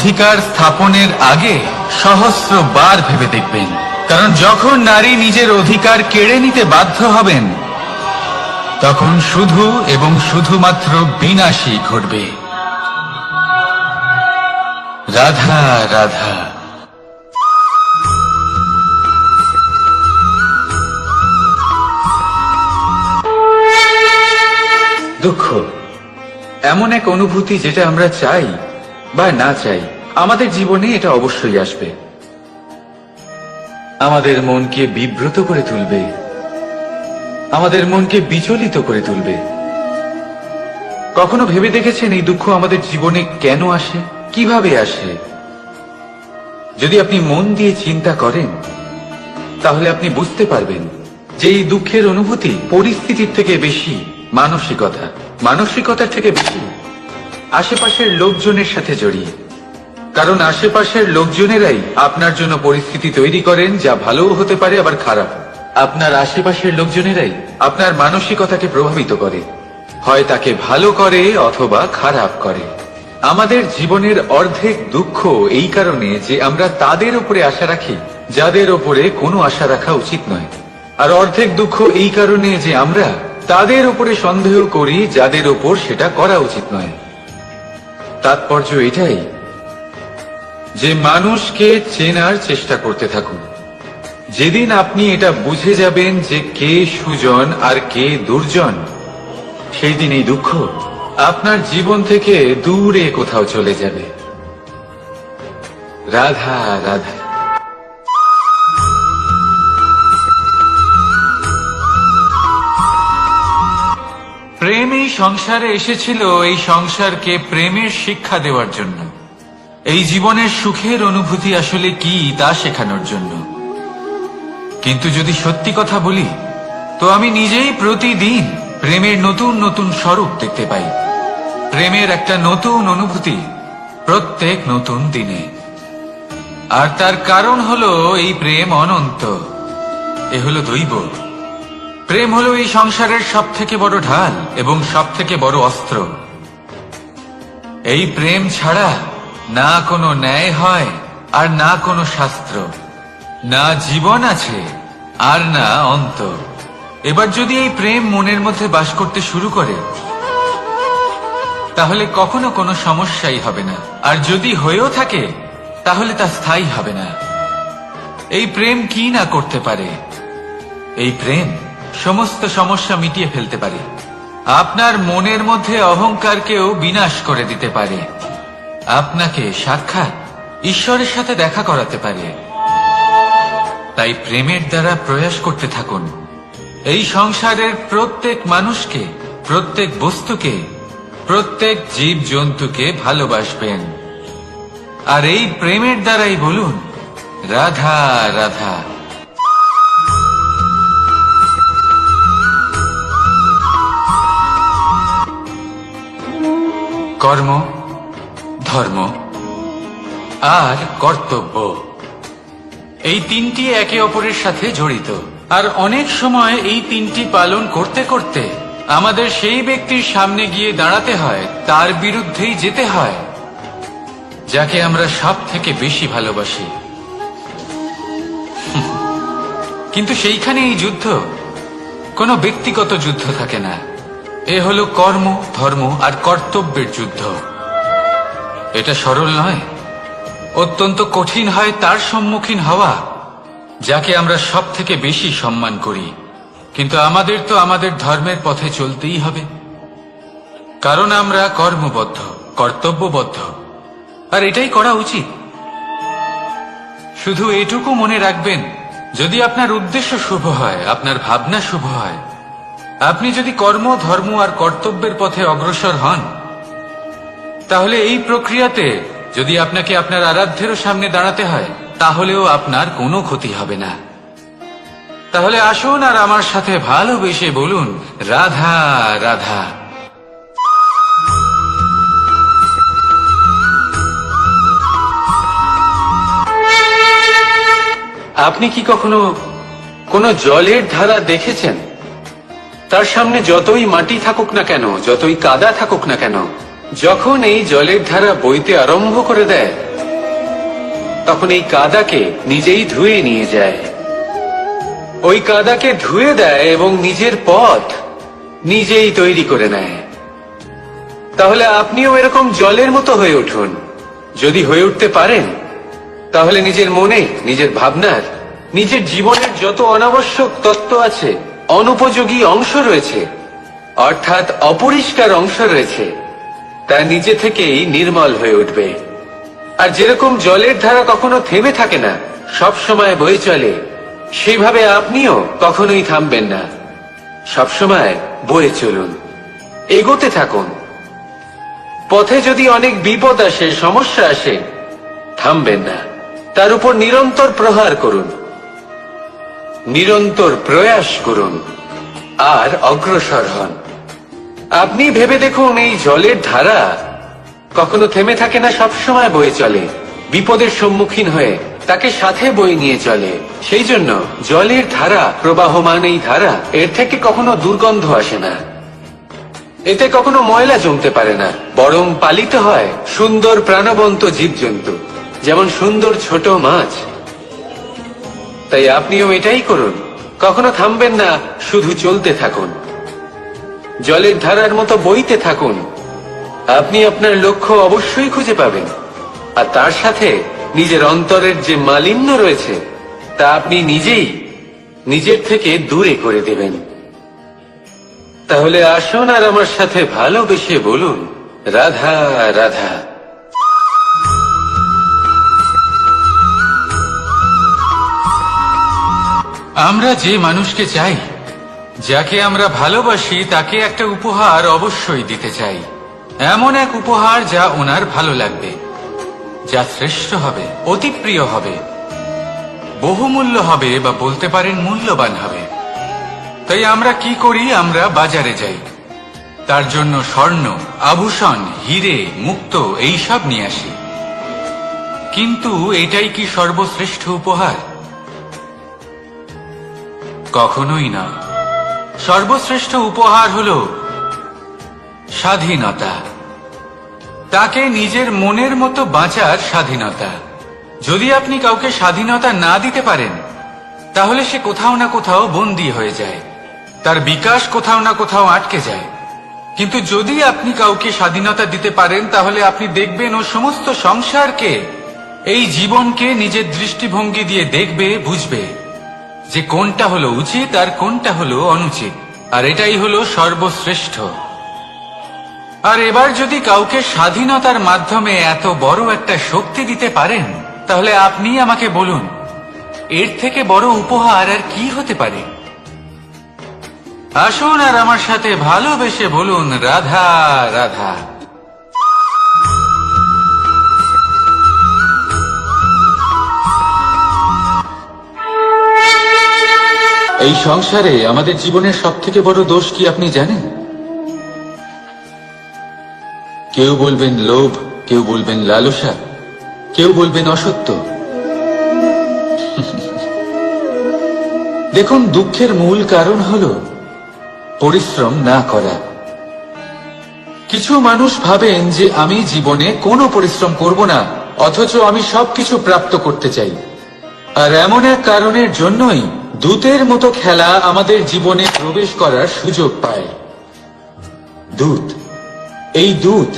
অধিকার স্থাপনের আগে সহস্রবার ভেবে দেখবেন, কারণ যখন নারী নিজের অধিকার কেড়ে নিতে বাধ্য হবেন তখন শুধু এবং শুধুমাত্র বিনাশই ঘটবে। রাধা রাধা। দুঃখ এমন এক অনুভূতি যেটা আমরা চাই বা না চাই, আমাদের জীবনে এটা অবশ্যই আসবে। আমাদের মনকে বিব্রত করে তুলবে, আমাদের মনকে বিচলিত করে তুলবে। কখনো ভেবে দেখেছেন এই দুঃখ আমাদের জীবনে কেন আসে, কিভাবে আসে? যদি আপনি মন দিয়ে চিন্তা করেন তাহলে আপনি বুঝতে পারবেন যে এই দুঃখের অনুভূতি পরিস্থিতির থেকে বেশি মানসিকতার থেকে বেশি আশেপাশের লোকজনের সাথে জড়িয়ে। কারণ আশেপাশের লোকজনেরাই আপনার জন্য পরিস্থিতি তৈরি করেন, যা ভালোও হতে পারে আবার খারাপ। আপনার আশেপাশের লোকজনেরাই আপনার মানসিকতাকে প্রভাবিত করে, হয় তাকে ভালো করে অথবা খারাপ করে। আমাদের জীবনের অর্ধেক দুঃখ এই কারণে যে আমরা তাদের উপরে আশা রাখি যাদের উপরে কোনো আশা রাখা উচিত নয়, আর অর্ধেক দুঃখ এই কারণে যে আমরা তাদের উপরে সন্দেহ করি যাদের উপর সেটা করা উচিত নয়। তাৎপর্য এটাই যে মানুষকে চেনার চেষ্টা করতে থাকুন। যেদিন আপনি এটা বুঝে যাবেন যে কে সুজন আর কে দুর্জন, সেই দিন এই দুঃখ আপনার জীবন থেকে দূরে কোথাও চলে যাবে। রাধা রাধা। প্রেম এই সংসারে এসেছিল এই সংসারকে প্রেমের শিক্ষা দেওয়ার জন্য, এই জীবনের সুখের অনুভূতি আসলে কি তা শেখানোর জন্য। কিন্তু যদি সত্যি কথা বলি তো আমি নিজেই প্রতিদিন প্রেমের নতুন নতুন স্বরূপ দেখতে পাই, প্রেমের একটা নতুন অনুভূতি প্রত্যেক নতুন দিনে। আর তার কারণ হলো এই প্রেম অনন্ত, এ হলো দৈব। প্রেম হলো এই সংসারের সব থেকে বড় ঢাল এবং সব থেকে বড় অস্ত্র। এই প্রেম ছাড়া না কোনো ন্যায় হয় আর না কোনো শাস্ত্র, না জীবন আছে আর না অন্ত। এবার যদি এই প্রেম মনের মধ্যে বাস করতে শুরু করে তাহলে কখনো কোনো সমস্যাই হবে না, আর যদি হয়েও থাকে তাহলে তা স্থায়ী হবে না। এই প্রেম কি না করতে পারে? এই প্রেম সমস্ত সমস্যা মিটিয়ে ফেলতে পারে, আপনার মনের মধ্যে অহংকারকেও বিনাশ করে দিতে পারে, আপনাকে সাক্ষাৎ ঈশ্বরের সাথে দেখা করাতে পারে। তাই প্রেমের দ্বারা প্রয়াস করতে থাকুন এই সংসারের প্রত্যেক মানুষকে, প্রত্যেক বস্তুকে, প্রত্যেক জীব জন্তুকে ভালোবাসবেন। আর এই প্রেমের দ্বারাই বলুন রাধা রাধা। কর্ম, ধর্ম আর কর্তব্য, এই তিনটি একে অপরের সাথে জড়িত। আর অনেক সময় এই তিনটি পালন করতে করতে আমাদের সেই ব্যক্তির সামনে গিয়ে দাঁড়াতে হয়, তার বিরুদ্ধেই যেতে হয় যাকে আমরা সব থেকে বেশি ভালোবাসি। কিন্তু সেইখানে এই যুদ্ধ কোনো ব্যক্তিগত যুদ্ধ থাকে না, এ হলো কর্ম, ধর্ম আর কর্তব্যের যুদ্ধ। এটা সরল নয়, অত্যন্ত কঠিন হয় তার সম্মুখীন হওয়া যাকে আমরা সব থেকে বেশি সম্মান করি। কিন্তু আমাদের তো আমাদের ধর্মের পথে চলতেই হবে, কারণ আমরা কর্মবদ্ধ, কর্তব্যবদ্ধ, আর এটাই করা উচিত। শুধু এটুকু মনে রাখবেন, যদি আপনার উদ্দেশ্য শুভ হয়, আপনার ভাবনা শুভ হয়, আপনি যদি কর্ম, ধর্ম আর কর্তব্যের পথে অগ্রসর হন, তাহলে এই প্রক্রিয়াতে যদি আপনাকে আপনার আরাধ্যেরও সামনে দাঁড়াতে হয় তাহলেও আপনার কোনো ক্ষতি হবে না। তাহলে আসুন আর আমার সাথে ভালোবেসে বলুন রাধা রাধা। আপনি কি কখনো কোনো জলের ধারা দেখেছেন? তার সামনে যতই মাটি থাকুক না কেন, যতই কাদা থাকুক না কেন, যখন এই জলের ধারা বইতে আরম্ভ করে দেয় তখন এই কাদাকে নিজেই ধুয়ে নিয়ে যায়। ওই কাদাকে ধুয়ে দেয় এবং নিজের পথ নিজেই তৈরি করে নেয়। তাহলে আপনিও এরকম জলের মতো হয়ে উঠুন। যদি হয়ে উঠতে পারেন তাহলে নিজের মনে, নিজের ভাবনার, নিজের জীবনের যত অনাবশ্যক তত্ত্ব আছে, অনুপযোগী অংশ রয়েছে, অর্থাৎ অপরিষ্কার অংশ রয়েছে, তা নিজে থেকেই নির্মল হয়ে উঠবে। আর যেরকম জলের ধারা কখনো থেমে থাকে না, সব সময় বয়ে চলে, সেইভাবে আপনিও কখনোই থামবেন না। সবসময় বয়ে চলুন, এগোতে থাকুন। পথে যদি অনেক বিপদ আসে, সমস্যা আসে, থামবেন না, তার উপর নিরন্তর প্রহার করুন, নিরন্তর প্রয়াস করুন আর অগ্রসর হন। আপনি ভেবে দেখুন, এই জলের ধারা কখনো থেমে থাকে না, সবসময় বয়ে চলে, বিপদের সম্মুখীন হয়ে তাকে সাথে বয়ে নিয়ে চলে। সেই জন্য জলের ধারা, প্রবাহমান এই ধারা, এর থেকে কখনো দুর্গন্ধ আসে না, এতে কখনো ময়লা জমতে পারে না, বরং পালিত হয় সুন্দর প্রাণবন্ত জীবজন্তু, যেমন সুন্দর ছোট মাছ। তাই আপনিও এটাই করুন, কখনো থামবেন না, শুধু চলতে থাকুন, জলের ধারার মতো বইতে থাকুন। আপনি আপনার লক্ষ্য অবশ্যই খুঁজে পাবেন, আর তার সাথে নিজের অন্তরের যে মালিন্য রয়েছে তা আপনি নিজেই নিজের থেকে দূরে করে দেবেন। তাহলে আসুন আর আমার সাথে ভালোবেসে বলুন, রাধা রাধা। আমরা যে মানুষকে চাই, যাকে আমরা ভালোবাসি, তাকে একটা উপহার অবশ্যই দিতে চাই। এমন এক উপহার যা ওনার ভালো লাগবে, যা শ্রেষ্ঠ হবে, অতি প্রিয় হবে, বহুমূল্য হবে, বা বলতে পারেন মূল্যবান হবে। তাই আমরা কি করি? আমরা বাজারে যাই, তার জন্য স্বর্ণ, আভূষণ, হিরে, মুক্ত এইসব নিয়ে আসি। কিন্তু এটাই কি সর্বশ্রেষ্ঠ উপহার? কখনোই না। সর্বশ্রেষ্ঠ উপহার হলো স্বাধীনতা, তাকে নিজের মনের মতো বাঁচার স্বাধীনতা। যদি আপনি কাউকে স্বাধীনতা না দিতে পারেন, তাহলে সে কোথাও না কোথাও বন্দী হয়ে যায়, তার বিকাশ কোথাও না কোথাও আটকে যায়। কিন্তু যদি আপনি কাউকে স্বাধীনতা দিতে পারেন, তাহলে আপনি দেখবেন ও সমস্ত সংসারকে, এই জীবনকে নিজের দৃষ্টিভঙ্গি দিয়ে দেখবে, বুঝবে যে কোনটা হলো উচিত আর কোনটা হলো অনুচিত, আর এটাই হলো সর্বশ্রেষ্ঠ। আর এবার যদি কাউকে স্বাধীনতার মাধ্যমে এত বড় একটা শক্তি দিতে পারেন, তাহলে আপনি আমাকে বলুন, এর থেকে বড় উপহার আর কি হতে পারে? আসুন আর আমার সাথে ভালোবেসে বলুন, রাধা রাধা। এই সংসারে আমাদের জীবনের সব থেকে বড় দোষ কি আপনি জানেন? কেউ বলবেন লোভ, কেউ বলবেন লালসা, কেউ বলবেন অসত্য। দেখুন, দুঃখের মূল কারণ হলো পরিশ্রম না করা। কিছু মানুষ ভাবেন যে আমি জীবনে কোনো পরিশ্রম করব না, অথচ আমি সবকিছু প্রাপ্ত করতে চাই। আর এমন এক কারণের জন্যই দূতের মতো খেলা আমাদের জীবনে প্রবেশ করার সুযোগ পায়। দূত। এই দূত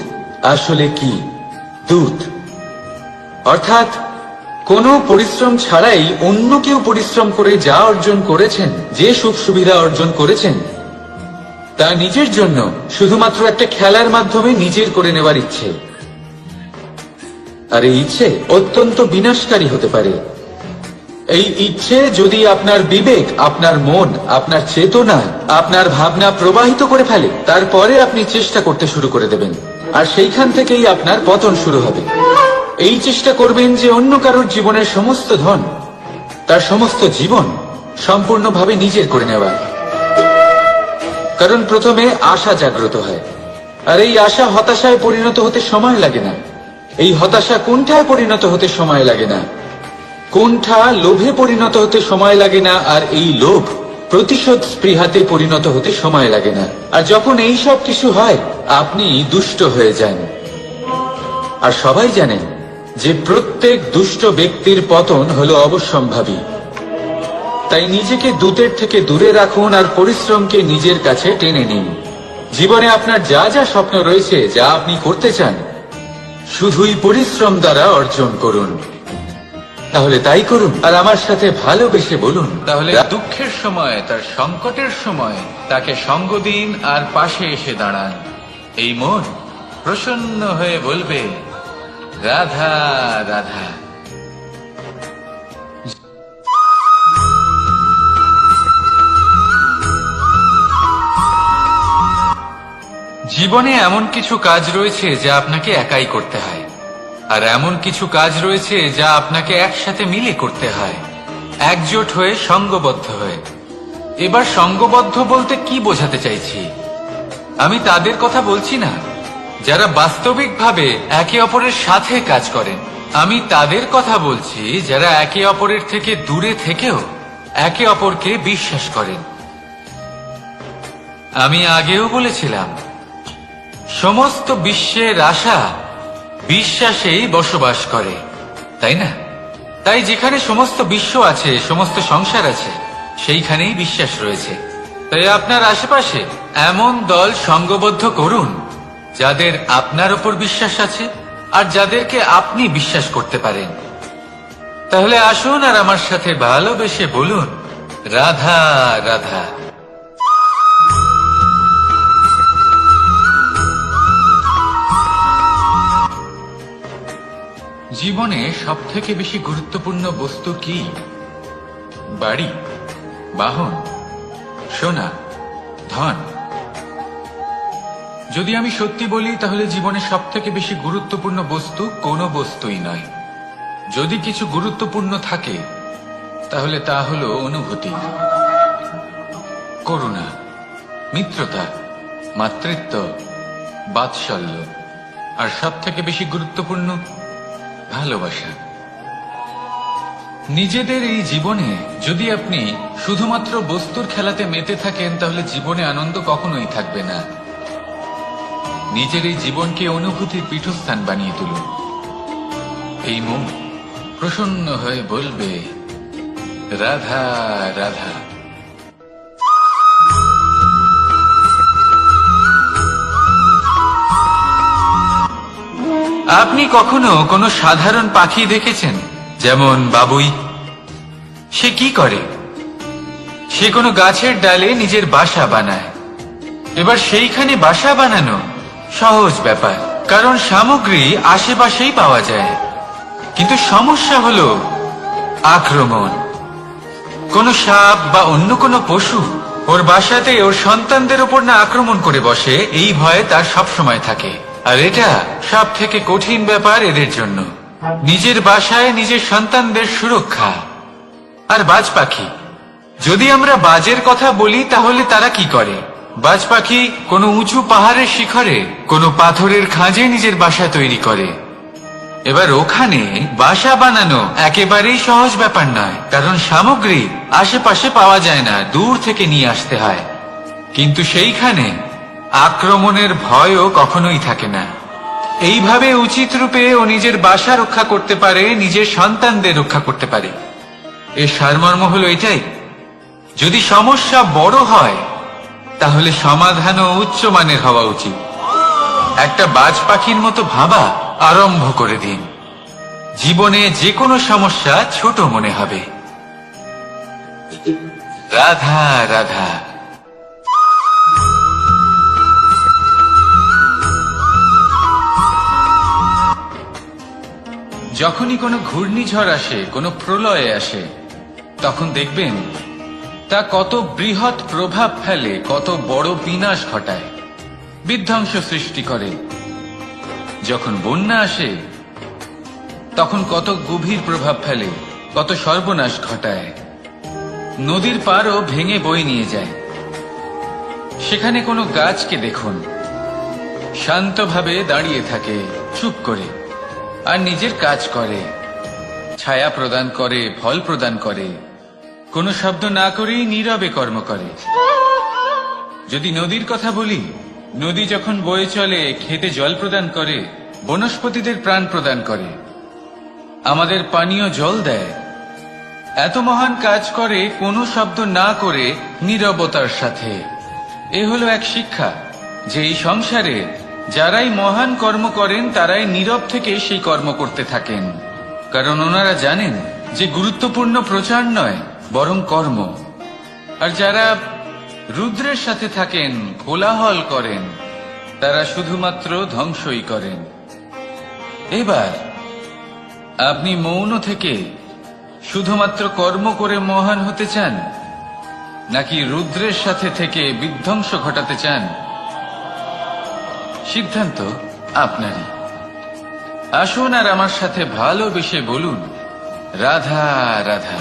আসলে কি? দূত অর্থাৎ কোনো পরিশ্রম ছাড়াই অন্য কেউ পরিশ্রম করে যা অর্জন করেছেন, যে সুখ সুবিধা অর্জন করেছেন, তা নিজের জন্য শুধুমাত্র একটা খেলার মাধ্যমে নিজের করে নেওয়ার ইচ্ছে। আর এই ইচ্ছে অত্যন্ত বিনাশকারী হতে পারে। এই ইচ্ছে যদি আপনার বিবেক, আপনার মন, আপনার চেতনা, আপনার ভাবনা প্রবাহিত করে ফেলে, তারপরে আপনি চেষ্টা করতে শুরু করে দেবেন, আর সেইখান থেকেই আপনার পতন শুরু হবে। এই চেষ্টা করবেন যে অন্য কারোর জীবনের সমস্ত ধন, তার সমস্ত জীবন সম্পূর্ণভাবে নিজের করে নেওয়া। কারণ প্রথমে আশা জাগ্রত হয়, আর এই আশা হতাশায় পরিণত হতে সময় লাগে না। এই হতাশা কুণ্ঠায় পরিণত হতে সময় লাগে না, কুণ্ঠা লোভে পরিণত হতে সময় লাগে না, আর এই লোভ প্রতিশোধ স্পৃহাতে পরিণত হতে সময় লাগে না। আর যখন এই সব কিছু হয়, আপনি দুষ্ট হয়ে যান। আর সবাই জানেন যে প্রত্যেক দুষ্ট ব্যক্তির পতন হলো অবশ্যম্ভাবী। তাই নিজেকে দূতের থেকে দূরে রাখুন আর পরিশ্রমকে নিজের কাছে টেনে নিন। জীবনে আপনার যা যা স্বপ্ন রয়েছে, যা আপনি করতে চান, শুধুই পরিশ্রম দ্বারা অর্জন করুন। তাহলে তাই করুন আর আমার সাথে ভালোবেসে বলুন। তাহলে দুঃখের সময়, তার সংকটের সময় তাকে সঙ্গ দিন আর পাশে এসে দাঁড়ান। এই মন প্রসন্ন হয়ে বলবে, রাধা রাধা। জীবনে এমন কিছু কাজ রয়েছে যা আপনাকে একাই করতে হয়, আর এমন কিছু কাজ রয়েছে যা আপনাকে একসাথে মিলে করতে হয়, একজোট হয়ে, সঙ্গবদ্ধ হয়ে। এবার সঙ্গবদ্ধ বলতে কি বোঝাতে চাইছি? আমি তাদের কথা বলছি না যারা বাস্তবিকভাবে একে অপরের সাথে কাজ করেন। আমি তাদের কথা বলছি যারা একে অপরের থেকে দূরে থেকেও একে অপরকে বিশ্বাস করেন। আমি আগেও বলেছিলাম, সমস্ত বিশ্বের আশা বিশ্বাসেই বসবাস করে, তাই না? তাই যেখানে সমস্ত বিশ্ব আছে, সমস্ত সংসার আছে, সেইখানেই বিশ্বাস রয়েছে। তাই আপনার আশেপাশে এমন দল সঙ্গবদ্ধ করুন যাদের আপনার উপর বিশ্বাস আছে আর যাদেরকে আপনি বিশ্বাস করতে পারেন। তাহলে আসুন আর আমার সাথে ভালোবেসে বলুন, রাধা রাধা। জীবনে সবথেকে বেশি গুরুত্বপূর্ণ বস্তু কি? বাড়ি, বাহন, সোনা, ধন। যদি আমি সত্যি বলি, তাহলে জীবনে সবথেকে বেশি গুরুত্বপূর্ণ বস্তু কোনো বস্তুই নয়। যদি কিছু গুরুত্বপূর্ণ থাকে, তাহলে তা হলো অনুভূতি, করুণা, মিত্রতা, মাতৃত্ব, বাৎসল্য, আর সবথেকে বেশি গুরুত্বপূর্ণ ভালোবাসা। নিজেদের এই জীবনে যদি আপনি শুধুমাত্র বস্তুর খেলাতে মেতে থাকেন, তাহলে জীবনে আনন্দ কখনোই থাকবে না। নিজের এই জীবনকে অনুভূতির পীঠস্থান বানিয়ে তুলুন। এই মন প্রসন্ন হয়ে বলবে, রাধা রাধা। আপনি কখনো কোনো সাধারণ পাখি দেখেছেন? যেমন বাবুই। সে কি করে? সে কোনো গাছের ডালে নিজের বাসা বানায়। এবার সেইখানে বাসা বানানো সহজ ব্যাপার, কারণ সামগ্রী আশেপাশেই পাওয়া যায়। কিন্তু সমস্যা হলো আক্রমণ। কোনো সাপ বা অন্য কোনো পশু ওর বাসাতে ওর সন্তানদের উপর না আক্রমণ করে বসে, এই ভয়ে তার সব সময় থাকে। আর এটা সব থেকে কঠিন ব্যাপার এদের জন্য, নিজের বাসায় নিজের সন্তানদের সুরক্ষা। আর বাজ পাখি, যদি আমরা বাজের কথা বলি, তাহলে তারা কি করে? বাজ পাখি কোনো উঁচু পাহাড়ের শিখরে, কোনো পাথরের খাঁজে নিজের বাসা তৈরি করে। এবার ওখানে বাসা বানানো একেবারেই সহজ ব্যাপার নয়, কারণ সামগ্রী আশেপাশে পাওয়া যায় না, দূর থেকে নিয়ে আসতে হয়। কিন্তু সেইখানে আক্রমণের ভয়ও কখনোই থাকে না। এইভাবে উচিত রূপে ও নিজের বাসা রক্ষা করতে পারে, নিজের সন্তানদের রক্ষা করতে পারে। এর সারমর্ম হলো এটাই, যদি সমস্যা বড় হয়, তাহলে সমাধানও উচ্চমানের হওয়া উচিত। একটা বাজ পাখির মতো ভাবা আরম্ভ করে দিন। জীবনে যে কোনো সমস্যা ছোট মনে হবে। রাধা রাধা। যখনই কোনো ঘূর্ণিঝড় আসে, কোনো প্রলয় আসে, তখন দেখবেন তা কত বৃহৎ প্রভাব ফেলে, কত বড় বিনাশ ঘটায়, বিধ্বংস সৃষ্টি করে। যখন বন্যা আসে, তখন কত গভীর প্রভাব ফেলে, কত সর্বনাশ ঘটায়। নদীর পাড়ও ভেঙে বয়ে নিয়ে যায়। সেখানে কোনো গাছকে দেখুন, শান্তভাবে দাঁড়িয়ে থাকে, চুপ করে, আর নিজের কাজ করে, ছায়া প্রদান করে, ফল প্রদান করে, কোনো শব্দ না করেই নীরবে কর্ম করে। যদি নদীর কথা বলি, নদী যখন বয়ে চলে, খেতে জল প্রদান করে, বনস্পতিদের প্রাণ প্রদান করে। আমাদের পানীয় জল দেয়, এত মহান কাজ করে কোনো শব্দ না করে নীরবতার সাথে। এ হলো এক শিক্ষা যে এই সংসারে যারাই মহান কর্ম করেন তারাই নীরব থেকে সেই কর্ম করতে থাকেন, কারণ ওনারা জানেন যে গুরুত্বপূর্ণ প্রচার নয় বরং কর্ম। আর যারা রুদ্রের সাথে থাকেন, কোলাহল করেন, তারা শুধুমাত্র ধ্বংসই করেন। এবার আপনি মৌন থেকে শুধুমাত্র কর্ম করে মহান হতে চান, নাকি রুদ্রের সাথে থেকে বিধ্বংস ঘটাতে চান? সিদ্ধান্ত আপনারই। আসুন আর আমার সাথে ভালোবেসে বলুন, রাধা রাধা।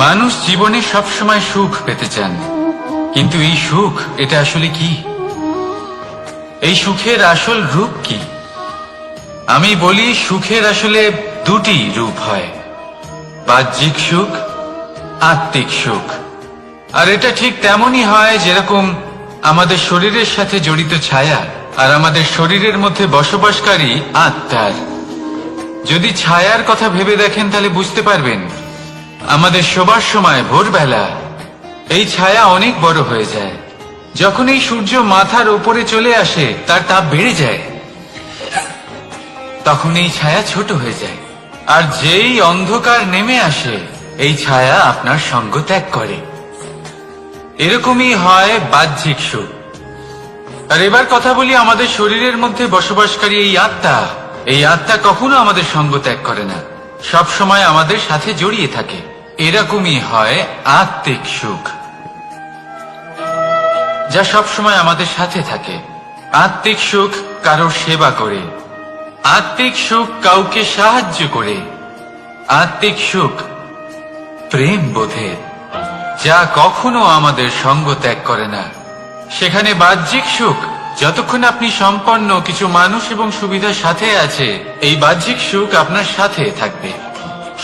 মানুষ জীবনে সবসময় সুখ পেতে চান, কিন্তু এই সুখ এটা আসলে কি? এই সুখের আসল রূপ কি? আমি বলি সুখের আসলে দুটি রূপ হয়, বাহ্যিক সুখ, আত্মিক সুখ। আর এটা ঠিক তেমনই হয় যেরকম আমাদের শরীরের সাথে জড়িত ছায়া আর আমাদের শরীরের মধ্যে বসবাসকারী আত্মার। যদি ছায়ার কথা ভেবে দেখেন তাহলে বুঝতে পারবেন আমাদের শোবার সময় ভোরবেলা এই ছায়া অনেক বড় হয়ে যায়। যখন এই সূর্য মাথার উপরে চলে আসে তার তাপ বেড়ে যায়, তখন এই ছায়া ছোট হয়ে যায়। আর যেই অন্ধকার নেমে আসে এই ছায়া আপনার সঙ্গ ত্যাগ করে। এরকমই হয় বাহ্যিক সুখ। আর এবার কথা বলি আমাদের শরীরের মধ্যে বসবাসকারী এই আত্মা। এই আত্মা কখনো আমাদের সঙ্গ ত্যাগ করে না, সব সময় আমাদের সাথে জড়িয়ে থাকে। এরকমই হয় আত্মিক সুখ, যা সব সময় আমাদের সাথে থাকে। আত্মিক সুখ কারোর সেবা করে, আত্মিক সুখ কাউকে সাহায্য করে, আত্মিক সুখ প্রেম বোধের, যা কখনো আমাদের সঙ্গ ত্যাগ করে না। সেখানে বাহ্যিক সুখ যতক্ষণ আপনি সম্পন্ন কিছু মানুষ এবং সুবিধার সাথে আছে, এই বাহ্যিক সুখ আপনার সাথে থাকবে।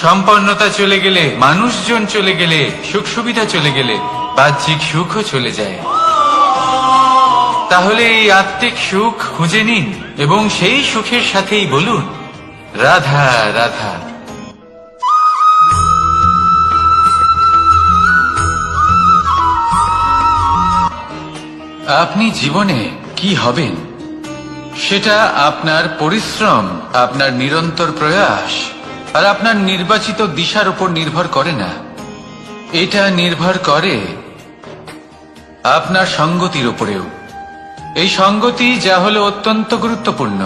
সম্পন্নতা চলে গেলে, মানুষজন চলে গেলে, সুখ সুবিধা চলে গেলে বাহ্যিক সুখও চলে যায়। তাহলে এই আত্মিক সুখ খুঁজে নিন এবং সেই সুখের সাথেই বলুন, রাধা রাধা। আপনি জীবনে কি হবেন সেটা আপনার পরিশ্রম, আপনার নিরন্তর প্রয়াস আর আপনার নির্বাচিত দিশার উপর নির্ভর করে না। এটা নির্ভর করে আপনার সঙ্গতির উপরেও। এই সঙ্গতি যা হলো অত্যন্ত গুরুত্বপূর্ণ।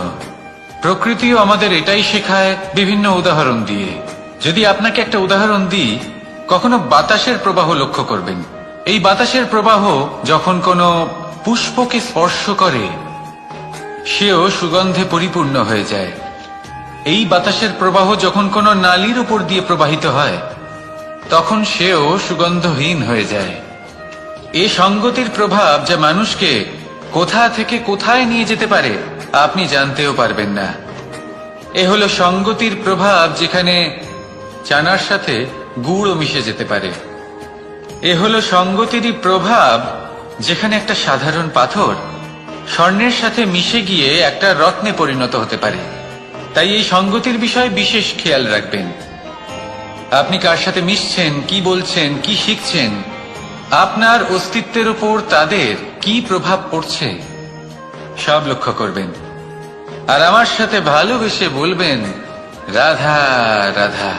প্রকৃতিও আমাদের এটাই শেখায় বিভিন্ন উদাহরণ দিয়ে। যদি আপনাকে একটা উদাহরণ দিই, কখনো বাতাসের প্রবাহ লক্ষ্য করবেন। এই বাতাসের প্রবাহ যখন কোনো পুষ্পকে স্পর্শ করে সেও সুগন্ধে পরিপূর্ণ হয়ে যায়। এই বাতাসের প্রবাহ যখন কোনো নালীর উপর দিয়ে প্রবাহিত হয় তখন সেও সুগন্ধহীন হয়ে যায়। এই সঙ্গতির প্রভাব যা মানুষকে কোথা থেকে কোথায় নিয়ে যেতে পারে আপনি জানতেও পারবেন না। এ হলো সঙ্গতির প্রভাব, যেখানে চানার সাথে গুড়ও মিশে যেতে পারে। এ হলো সঙ্গতিরই প্রভাব, যেখানে একটা সাধারণ পাথর স্বর্ণের সাথে মিশে গিয়ে একটা রত্নে পরিণত হতে পারে। তাই এই সঙ্গতির বিষয়ে বিশেষ খেয়াল রাখবেন। আপনি কার সাথে মিশছেন, কি বলছেন, কি শিখছেন, আপনার অস্তিত্বের উপর তাদের কি প্রভাব পড়ছে সব লক্ষ্য করবেন। আর আমার সাথে ভালোবেসে বলবেন, রাধা রাধা।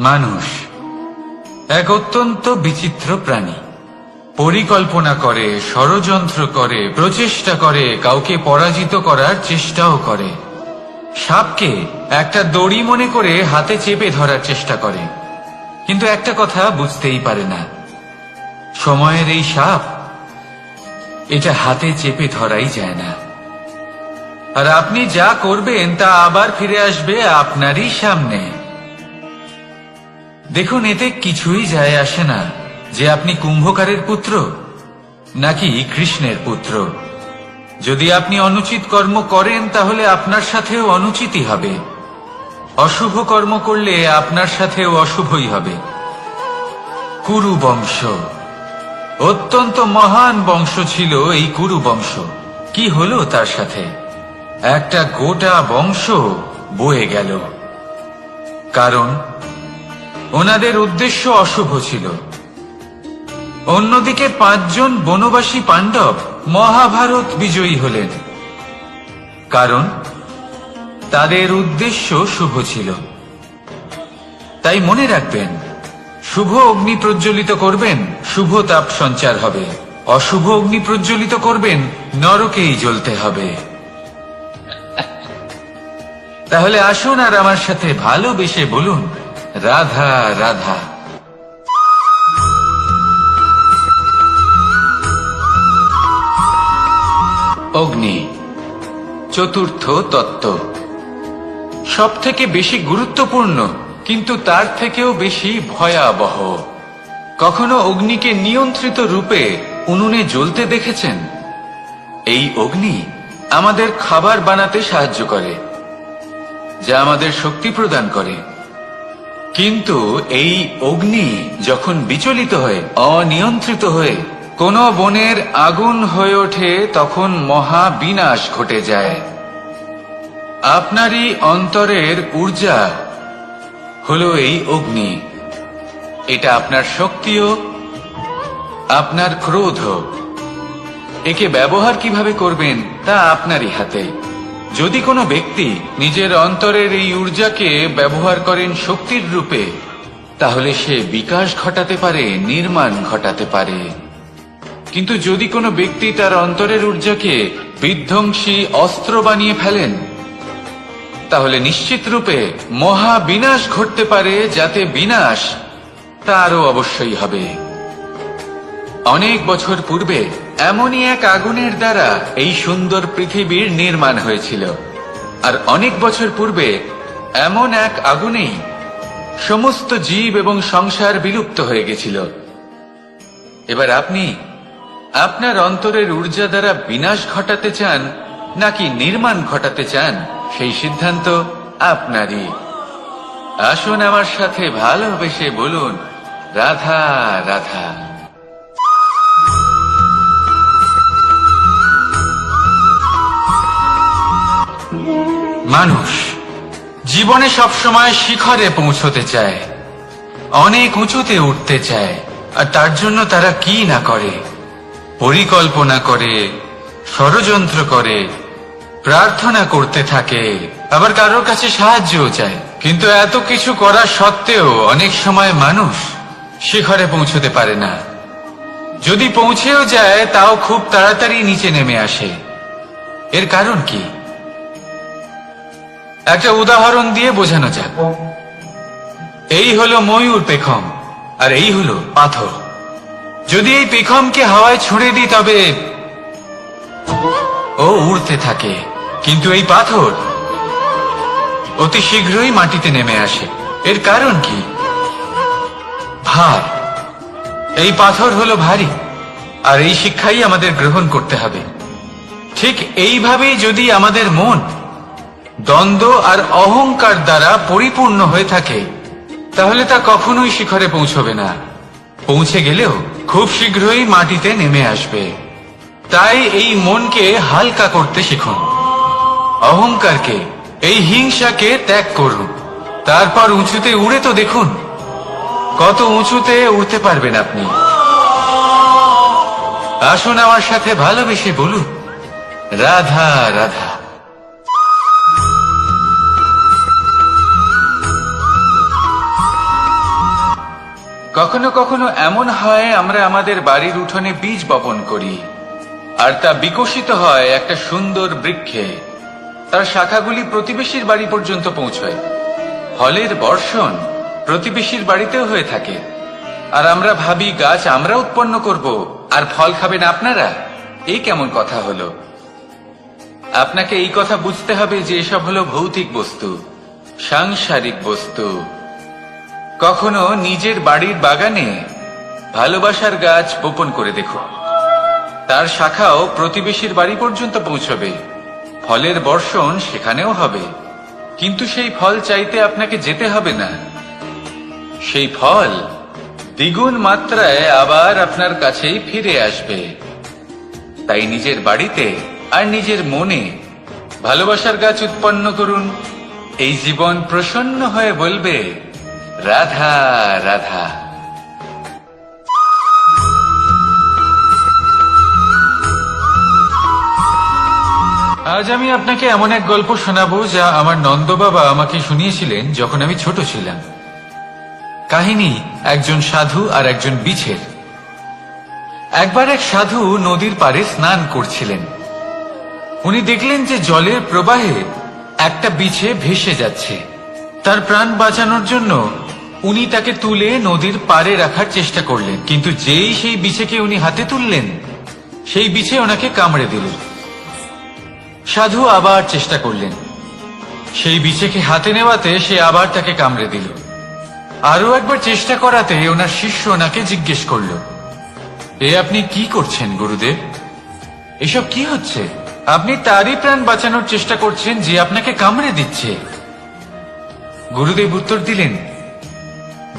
মানুষ এক অত্যন্ত বিচিত্র প্রাণী। পরিকল্পনা করে, ষড়যন্ত্র করে, প্রচেষ্টা করে, কাউকে পরাজিত করার চেষ্টাও করে। সাপকে একটা দড়ি মনে করে হাতে চেপে ধরার চেষ্টা করে, কিন্তু একটা কথা বুঝতেই পারে না, সময়ের এই সাপ এটা হাতে চেপে ধরাই যায় না। আর আপনি যা করবেন তা আবার ফিরে আসবে আপনারই সামনে। দেখুন, এতে কিছুই যায় আসে না যে আপনি কুম্ভকারের পুত্র নাকি কৃষ্ণের পুত্র। যদি আপনি অনুচিত কর্ম করেন তাহলে আপনার সাথেও অনুচিতই হবে। অশুভ কর্ম করলে আপনার সাথেও অশুভই হবে। কুরু বংশ অত্যন্ত মহান বংশ ছিল এই কুরু বংশ। কি হলো তার সাথে? একটা গোটা বংশ বয়ে গেল। কারণ ওনাদের উদ্দেশ্য অশুভ ছিল। অন্যদিকে 5 জন বনবাসী পাণ্ডব মহাভারত বিজয়ী হলেন, কারণ তাদের উদ্দেশ্য শুভ ছিল। তাই মনে রাখবেন, শুভ অগ্নি প্রজ্বলিত করবেন, শুভ তাপ সঞ্চার হবে। অশুভ অগ্নি প্রজ্বলিত করবেন, নরকেই জ্বলতে হবে। তাহলে আসুন আর আমার সাথে ভালোবেসে বলুন, রাধা রাধা। অগ্নি চতুর্থ তত্ত্ব, সব থেকে বেশি গুরুত্বপূর্ণ, কিন্তু তার থেকেও বেশি ভয়াবহ। কখনো অগ্নিকে নিয়ন্ত্রিত রূপে উনুনে জ্বলতে দেখেছেন? এই অগ্নি আমাদের খাবার বানাতে সাহায্য করে, যা আমাদের শক্তি প্রদান করে। কিন্তু এই অগ্নি যখন বিচলিত হয়ে, অনিয়ন্ত্রিত হয়ে কোন বনের আগুন হয়ে ওঠে, তখন মহা বিনাশ ঘটে যায়। আপনারই অন্তরের ঊর্জা হলো এই অগ্নি। এটা আপনার শক্তিও, আপনার ক্রোধ। একে ব্যবহার কিভাবে করবেন তা আপনারই হাতে। যদি কোনো ব্যক্তি নিজের অন্তরের এই ঊর্জাকে ব্যবহার করেন শক্তির রূপে, তাহলে সে বিকাশ ঘটাতে পারে, নির্মাণ ঘটাতে পারে। কিন্তু যদি কোনো ব্যক্তি তার অন্তরের ঊর্জাকে বিধ্বংসী অস্ত্র বানিয়ে ফেলেন, তাহলে নিশ্চিত রূপে মহা বিনাশ ঘটতে পারে, যাতে বিনাশ তারও অবশ্যই হবে। অনেক বছর পূর্বে এমনই এক আগুনের দ্বারা এই সুন্দর পৃথিবীর নির্মাণ হয়েছিল। আর অনেক বছর পূর্বে এমন এক আগুনেই সমস্ত জীব এবং সংসার বিলুপ্ত হয়ে গেছিল। এবার আপনি আপনার অন্তরের ঊর্জা দ্বারা বিনাশ ঘটাতে চান নাকি নির্মাণ ঘটাতে চান, সেই সিদ্ধান্ত আপনারই। আসুন আমার সাথে ভালোবেসে বলুন, রাধা রাধা। মানুষ জীবনে সবসময় শিখরে পৌঁছতে চায়, অনেক উঁচুতে উঠতে চায়। আর তার জন্য তারা কি না করে, পরিকল্পনা করে, ষড়যন্ত্র করে, প্রার্থনা করতে থাকে, আবার কারোর কাছে সাহায্যও চায়। কিন্তু এত কিছু করা সত্ত্বেও অনেক সময় মানুষ শিখরে পৌঁছতে পারে না। যদি পৌঁছেও যায়, তাও খুব তাড়াতাড়ি নিচে নেমে আসে। এর কারণ কি? একটা উদাহরণ দিয়ে বোঝানো যাক। এই হলো ময়ূর পেখম, আর এই হলো পাথর। যদি এই পেখমকে হাওয়ায় ছুঁড়ে দিই, তবে ও উড়তে থাকে। কিন্তু এই পাথর অতি শীঘ্রই মাটিতে নেমে আসে। এর কারণ কি? ভার। এই পাথর হলো ভারী, আর এই শিক্ষাই আমাদের গ্রহণ করতে হবে। ঠিক এইভাবেই যদি আমাদের মন দ্বন্দ্ব আর অহংকার দ্বারা পরিপূর্ণ হয়ে থাকে, তাহলে তা কখনোই শিখরে পৌঁছবে না। পৌঁছে গেলেও খুব শীঘ্রই মাটিতে নেমে আসবে। তাই এই মনকে হালকা করতে শিখুন, অহংকারকে, এই হিংসাকে ত্যাগ করুন। তারপর উঁচুতে উড়ে তো দেখুন, কত উঁচুতে উড়তে পারবেন আপনি। আসুন আমার সাথে ভালোবেসে বলুন, রাধা রাধা। কখনো কখনো এমন হয়, আমরা আমাদের বাড়ির উঠোনে বীজ বপন করি, আর তা বিকশিত হয় একটা সুন্দর বৃক্ষে। তার শাখাগুলি প্রতিবেশীর বাড়ি পর্যন্ত পৌঁছয়। ফলের বর্ষণ প্রতিবেশীর বাড়িতেও হয়ে থাকে। আর আমরা ভাবি গাছ আমরা উৎপন্ন করব, আর ফল খাবেন আপনারা। এই কেমন কথা হলো? আপনাকে এই কথা বুঝতে হবে যে এসব হলো ভৌতিক বস্তু, সাংসারিক বস্তু। কখনো নিজের বাড়ির বাগানে ভালোবাসার গাছ বপন করে দেখুন। তার শাখাও প্রতিবেশীর বাড়ি পর্যন্ত পৌঁছবে, ফলের বর্ষণ সেখানেও হবে। কিন্তু সেই ফল চাইতে আপনাকে যেতে হবে না, সেই ফল দ্বিগুণ মাত্রায় আবার আপনার কাছেই ফিরে আসবে। তাই নিজের বাড়িতে আর নিজের মনে ভালোবাসার গাছ উৎপন্ন করুন। এই জীবন প্রসন্ন হয়ে বলবে, রাধা রাধা। আজ আমি আপনাকে এমন এক গল্প শোনাবো যা আমার নন্দ বাবা আমাকে শুনিয়েছিলেন যখন আমি ছোট ছিলাম। কাহিনী একজন সাধু আর একজন বিছের। একবার এক সাধু নদীর পাড়ে স্নান করছিলেন। উনি দেখলেন যে জলের প্রবাহে একটা বিছে ভেসে যাচ্ছে। তার প্রাণ বাঁচানোর জন্য উনি তাকে তুলে নদীর পাড়ে রাখার চেষ্টা করলেন, কিন্তু যেই সেই বিছেকে উনি হাতে তুললেন, সেই বিছে ওনাকে কামড়ে দিল। সাধু আবার চেষ্টা করলেন, সেই বিছেকে হাতে নেওয়াতে সে আবার তাকে কামড়ে দিল। আরো একবার চেষ্টা করাতে ওনার শিষ্য ওনাকে জিজ্ঞেস করল, এ আপনি কি করছেন গুরুদেব? এসব কি হচ্ছে? আপনি তারই প্রাণ বাঁচানোর চেষ্টা করছেন যে আপনাকে কামড়ে দিচ্ছে। গুরুদেব উত্তর দিলেন,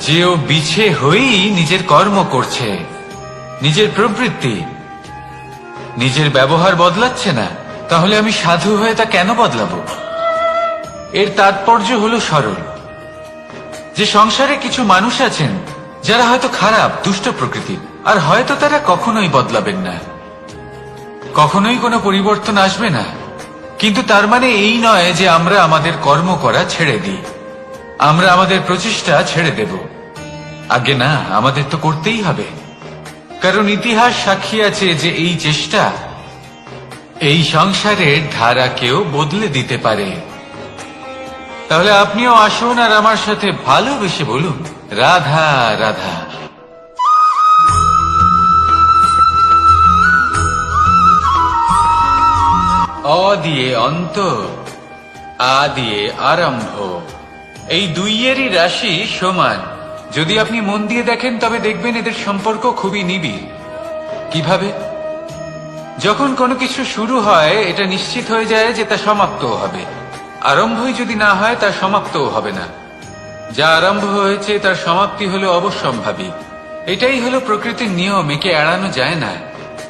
যে ও বিছে হয়েই নিজের কর্ম করছে, নিজের প্রবৃত্তি, নিজের ব্যবহার বদলাচ্ছে না, তাহলে আমি সাধু হয়ে তা কেন বদলাবো? এর তাৎপর্য হলো সরল, যে সংসারে কিছু মানুষ আছেন যারা হয়তো খারাপ, দুষ্ট প্রকৃতির, আর হয়তো তারা কখনোই বদলাবেন না, কখনোই কোনো পরিবর্তন আসবে না। কিন্তু তার মানে এই নয় যে আমরা আমাদের কর্ম করা ছেড়ে দিই, আমরা আমাদের প্রচেষ্টা ছেড়ে দেব। আগে না, আমাদের তো করতেই হবে, কারণ ইতিহাস সাক্ষী আছে যে এই চেষ্টা এই সংসারের ধারাকেও বদলে দিতে পারে। তাহলে আপনিও আসুন আর আমার সাথে ভালোবেসে বলুন, রাধা রাধা। অ দিয়ে অন্ত, আ দিয়ে আরম্ভ, এই দুইয়েরই রাশি সমান। যদি আপনি মন দিয়ে দেখেন তবে দেখবেন এদের সম্পর্ক খুবই নিবিড়। কিভাবে? যখন কোনো কিছু শুরু হয় এটা নিশ্চিত হয়ে যায় যে তা সমাপ্তও হবে। আরম্ভই যদি না হয় তা সমাপ্তও হবে না। যা আরম্ভ হয়েছে তার সমাপ্তি হলো অবশ্যম্ভাবী। এটাই হলো প্রকৃতির নিয়ম, একে এড়ানো যায় না।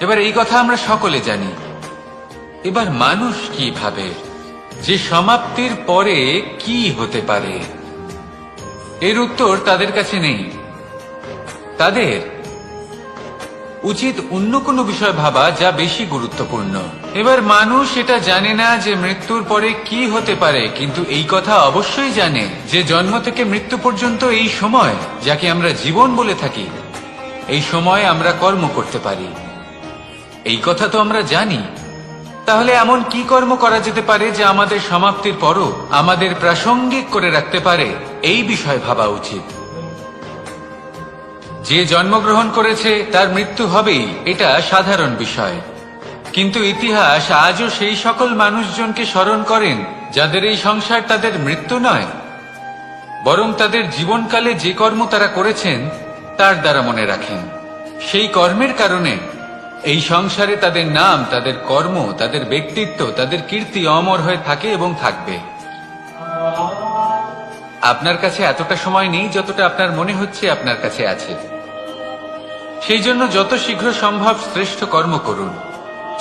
এবার এই কথা আমরা সকলে জানি। এবার মানুষ কি ভাবে যে সমাপ্তির পরে কি হতে পারে, এর উত্তর তাদের কাছে নেই। তাদের উচিত অন্য কোনো বিষয় ভাবা যা বেশি গুরুত্বপূর্ণ। এবার মানুষ এটা জানে না যে মৃত্যুর পরে কি হতে পারে, কিন্তু এই কথা অবশ্যই জানে যে জন্ম থেকে মৃত্যু পর্যন্ত এই সময়, যাকে আমরা জীবন বলে থাকি, এই সময় আমরা কর্ম করতে পারি। এই কথা তো আমরা জানি। তাহলে এমন কি কর্ম করা যেতে পারে যা আমাদের সমাপ্তির পরও আমাদের প্রাসঙ্গিক করে রাখতে পারে, এই বিষয়ে ভাবা উচিত। যে জন্মগ্রহণ করেছে তার মৃত্যু হবেই, এটা সাধারণ বিষয়। কিন্তু ইতিহাস আজও সেই সকল মানুষজনকে স্মরণ করেন যাদের এই সংসার তাদের মৃত্যু নয়, বরং তাদের জীবনকালে যে কর্ম তারা করেছেন তার দ্বারা মনে রাখেন। সেই কর্মের কারণে এই সংসারে তাদের নাম, তাদের কর্ম, তাদের ব্যক্তিত্ব, তাদের কীর্তি অমর হয়ে থাকে এবং থাকবে। আপনার কাছে এতটা সময় নেই যতটা আপনার মনে হচ্ছে আপনার কাছে আছে। সেই জন্য যত শীঘ্র সম্ভব শ্রেষ্ঠ কর্ম করুন,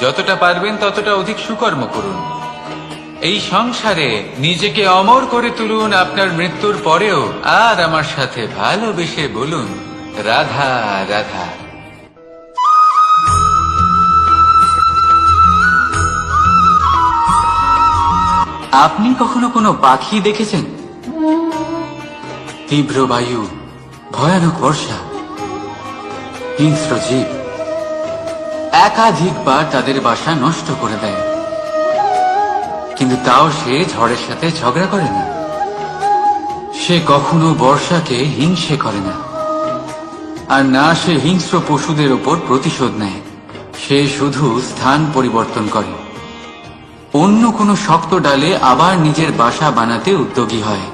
যতটা পারবেন ততটা অধিক সুকর্ম করুন। এই সংসারে নিজেকে অমর করে তুলুন আপনার মৃত্যুর পরেও, আর আমার সাথে ভালোবেসে বলুন, রাধা রাধা। আপনি কখনো কোনো পাখি দেখেছেন? তীব্র বায়ু, ভয়ানক বর্ষা, হিংস্র জীব একাধিকবার তাদের বাসা নষ্ট করে দেয়, কিন্তু তাও সে ঝড়ের সাথে ঝগড়া করে না। সে কখনো বর্ষাকে হিংসে করে না, আর না সে হিংস্র পশুদের ওপর প্রতিশোধ নেয়। সে শুধু স্থান পরিবর্তন করে, অন্য কোনো শক্ত ডালে আবার নিজের বাসা বানাতে উদ্যোগী হয়,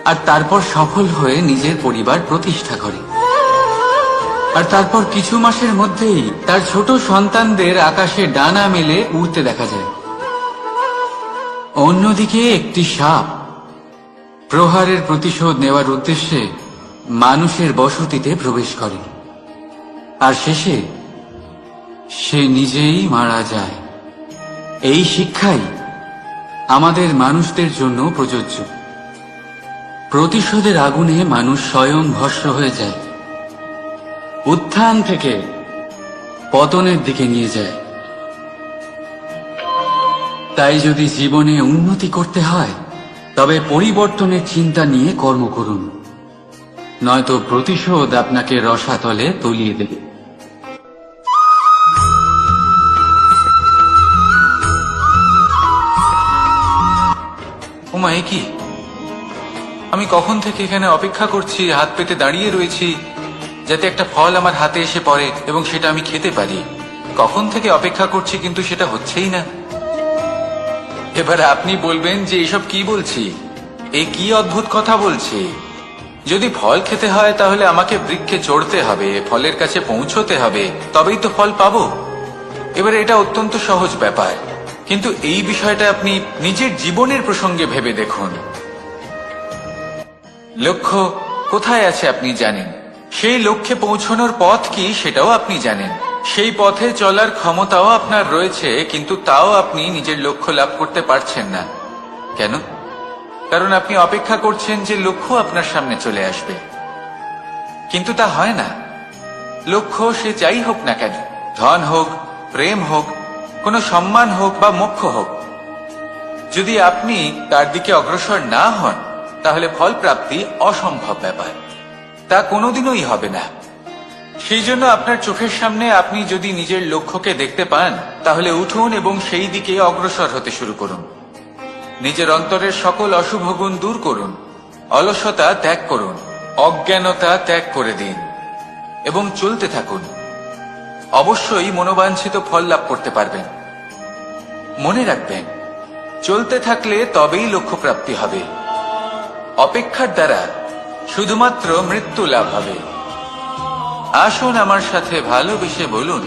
আর তারপর সফল হয়ে নিজের পরিবার প্রতিষ্ঠা করে। আর তারপর কিছু মাসের মধ্যেই তার ছোট সন্তানদের আকাশে ডানা মেলে উড়তে দেখা যায়। অন্যদিকে একটি সাপ প্রহারের প্রতিশোধ নেওয়ার উদ্দেশ্যে মানুষের বসতিতে প্রবেশ করে, আর শেষে সে নিজেই মারা যায়। এই শিক্ষাই আমাদের মানুষদের জন্য প্রযোজ্য। প্রতিশোধের আগুনে মানুষ স্বয়ং ভস্ম হয়ে যায়, উত্থান থেকে পতনের দিকে নিয়ে যায়। তাই যদি জীবনে উন্নতি করতে হয় তবে পরিবর্তনের চিন্তা নিয়ে কর্ম করুন, নয়তো প্রতিশোধ আপনাকে রসাতলে তলিয়ে দেবে। ওমা, এ কি? আমি কখন থেকে এখানে অপেক্ষা করছি, হাত পেতে দাঁড়িয়ে রয়েছি যাতে একটা ফল আমার হাতে এসে পড়ে এবং সেটা আমি খেতে পারি। কখন থেকে অপেক্ষা করছি, কিন্তু সেটা হচ্ছেই না। এবার আপনি বলবেন যে এসব কি বলছি, এ কি অদ্ভুত কথা বলছি। যদি ফল খেতে হয় তাহলে আমাকে বৃক্ষে চড়তে হবে, ফলের কাছে পৌঁছতে হবে, তবেই তো ফল পাবো। এবার এটা অত্যন্ত সহজ ব্যাপার, কিন্তু এই বিষয়টা আপনি নিজের জীবনের প্রসঙ্গে ভেবে দেখুন। লক্ষ্য কোথায় আছে আপনি জানেন, সেই লক্ষ্যে পৌঁছানোর পথ কি সেটাও আপনি জানেন, সেই পথে চলার ক্ষমতাও আপনার রয়েছে, কিন্তু তাও আপনি নিজের লক্ষ্য লাভ করতে পারছেন না। কেন? কারণ আপনি অপেক্ষা করছেন যে লক্ষ্য আপনার সামনে চলে আসবে, কিন্তু তা হয় না। লক্ষ্য সে যাই হোক না কেন, ধন হোক, প্রেম হোক, কোনো সম্মান হোক বা মোক্ষ হোক, যদি আপনি তার দিকে অগ্রসর না হন তাহলে ফল প্রাপ্তি অসম্ভব ব্যাপার, তা কোনোদিনই হবে না। সেই জন্য আপনার চোখের সামনে আপনি যদি নিজের লক্ষ্যকে দেখতে পান তাহলে উঠুন এবং সেই দিকে অগ্রসর হতে শুরু করুন। নিজের অন্তরের সকল অশুভ গুণ দূর করুন, অলসতা ত্যাগ করুন, অজ্ঞানতা ত্যাগ করে দিন এবং চলতে থাকুন। অবশ্যই মনোবাঞ্ছিত ফল লাভ করতে পারবেন। মনে রাখবেন, চলতে থাকলে তবেই লক্ষ্য প্রাপ্তি হবে। অপেক্ষার দ্বারা শুধুমাত্র মৃত্যু লাভ হবে। আসুন আমার সাথে ভালোবেসে বলুন,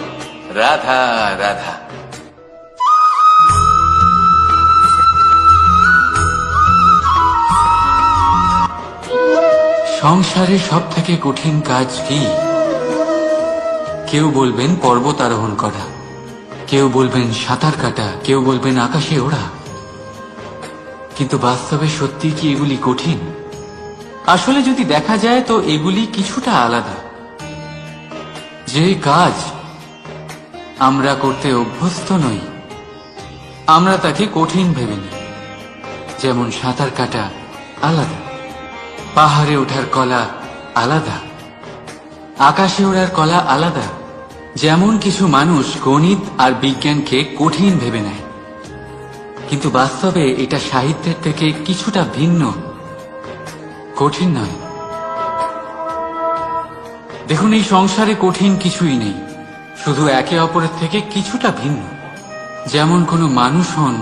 রাধা রাধা। সংসারে সব থেকে কঠিন কাজ কি? কেউ বলবেন পর্বত আরোহণ করা, কেউ বলবেন সাঁতার কাটা, কেউ বলবেন আকাশে ওড়া। কিন্তু বাস্তবে সত্যি কি এগুলি কঠিন? আসলে যদি দেখা যায় তো এগুলি কিছুটা আলাদা। যে কাজ আমরা করতে অভ্যস্ত নই আমরা তাকে কঠিন ভেবে নিই। যেমন সাঁতার কাটা আলাদা, পাহাড়ে ওঠার কলা আলাদা, আকাশে ওড়ার কলা আলাদা। যেমন কিছু মানুষ গণিত আর বিজ্ঞানকে কঠিন ভেবে নেয়, কিন্তু বাস্তবে এটা সাহিত্যের থেকে কিছুটা ভিন্ন, কঠিন নয়। দেখুন, এই সংসারে কঠিন কিছুই নেই, শুধু একে অপরের থেকে কিছুটা ভিন্ন। যেমন কোনো মানুষ হন,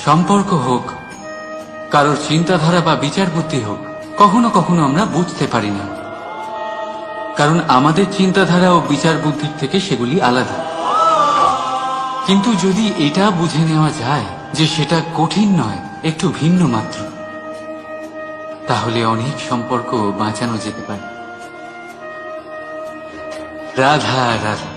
সম্পর্ক হোক, কারোর চিন্তাধারা বা বিচার বুদ্ধি হোক, কখনো কখনো আমরা বুঝতে পারি না, কারণ আমাদের চিন্তাধারা ও বিচার বুদ্ধির থেকে সেগুলি আলাদা। কিন্তু যদি এটা বুঝে নেওয়া যায় যে সেটা কঠিন নয়, একটু ভিন্ন মাত্র, তাহলে অনেক সম্পর্ক বাঁচানো যেতে পারে। রাধা রাধা।